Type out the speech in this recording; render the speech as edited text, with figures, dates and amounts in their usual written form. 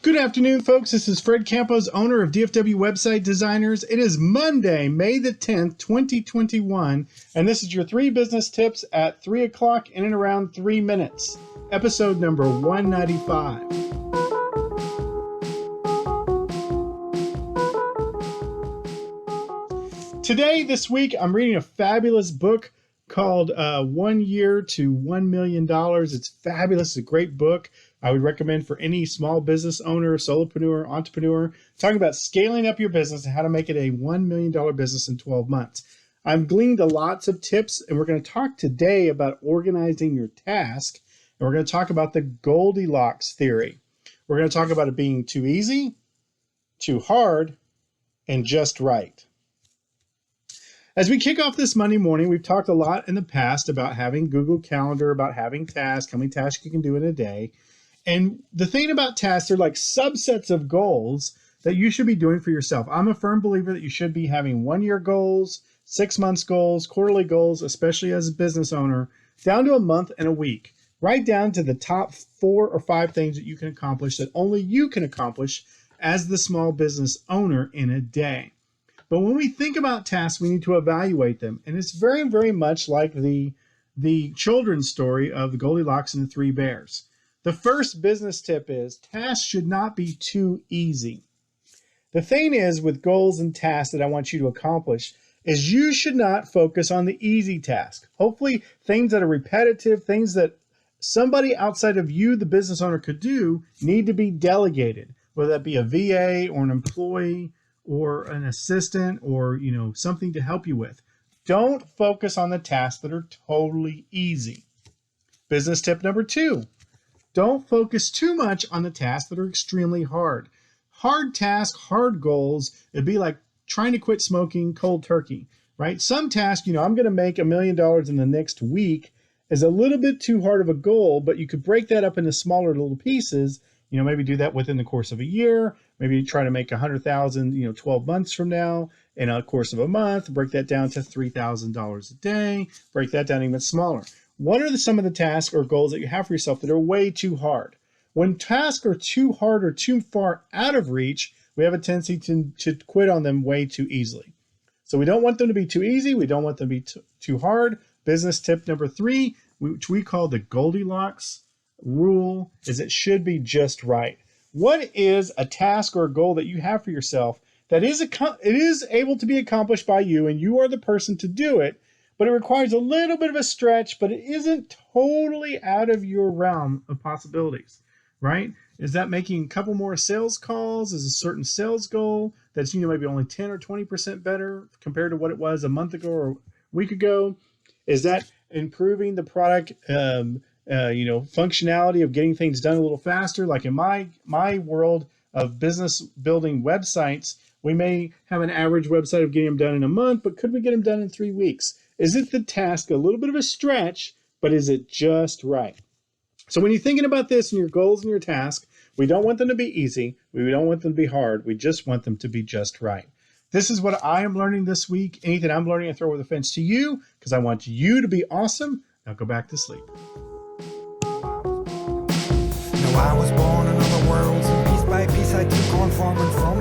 Good afternoon, folks. This is Fred Campos, owner of DFW Website Designers. It is Monday, May the 10th, 2021, and this is your 3 business tips at 3 o'clock in and around 3 minutes, episode number 195. Today, this week, I'm reading a fabulous book called 1 Year to $1 Million. It's fabulous. It's a great book. I would recommend for any small business owner, solopreneur, entrepreneur, talking about scaling up your business and how to make it a $1 million business in 12 months. I've gleaned lots of tips, and we're going to talk today about organizing your task, and we're going to talk about the Goldilocks theory. We're going to talk about it being too easy, too hard, and just right. As we kick off this Monday morning, we've talked a lot in the past about having Google Calendar, about having tasks, how many tasks you can do in a day. And the thing about tasks, they're like subsets of goals that you should be doing for yourself. I'm a firm believer that you should be having 1 year goals, 6 months goals, quarterly goals, especially as a business owner, down to a month and a week, right down to the top 4 or 5 things that you can accomplish that only you can accomplish as the small business owner in a day. But when we think about tasks, we need to evaluate them. And it's very, very much like the children's story of the Goldilocks and the 3 bears. The first business tip is tasks should not be too easy. The thing is with goals and tasks that I want you to accomplish is you should not focus on the easy task. Hopefully things that are repetitive, things that somebody outside of you, the business owner, could do need to be delegated, whether that be a VA or an employee or an assistant or something to help you with. Don't focus on the tasks that are totally easy. Business tip number 2. Don't focus too much on the tasks that are extremely hard. Hard tasks, hard goals, it'd be like trying to quit smoking cold turkey, right? Some tasks, I'm going to make $1 million in the next week is a little bit too hard of a goal, but you could break that up into smaller little pieces. Maybe do that within the course of a year. Maybe try to make 100,000, 12 months from now. In a course of a month, break that down to $3,000 a day. Break that down even smaller. What are some of the tasks or goals that you have for yourself that are way too hard? When tasks are too hard or too far out of reach, we have a tendency to quit on them way too easily. So we don't want them to be too easy. We don't want them to be too hard. Business tip number 3, which we call the Goldilocks rule, is it should be just right. What is a task or a goal that you have for yourself that it is able to be accomplished by you and you are the person to do it, but it requires a little bit of a stretch, but it isn't totally out of your realm of possibilities, right? Is that making a couple more sales calls? Is a certain sales goal that's maybe only 10 or 20% better compared to what it was a month ago or a week ago? Is that improving the product functionality of getting things done a little faster? Like in my world of business building websites, we may have an average website of getting them done in a month, but could we get them done in 3 weeks? Is it the task a little bit of a stretch, but is it just right? So when you're thinking about this and your goals and your task, we don't want them to be easy. We don't want them to be hard. We just want them to be just right. This is what I am learning this week. Anything I'm learning, I throw with a fence to you because I want you to be awesome. Now go back to sleep. I was born in other worlds, and piece by piece I took on form, and from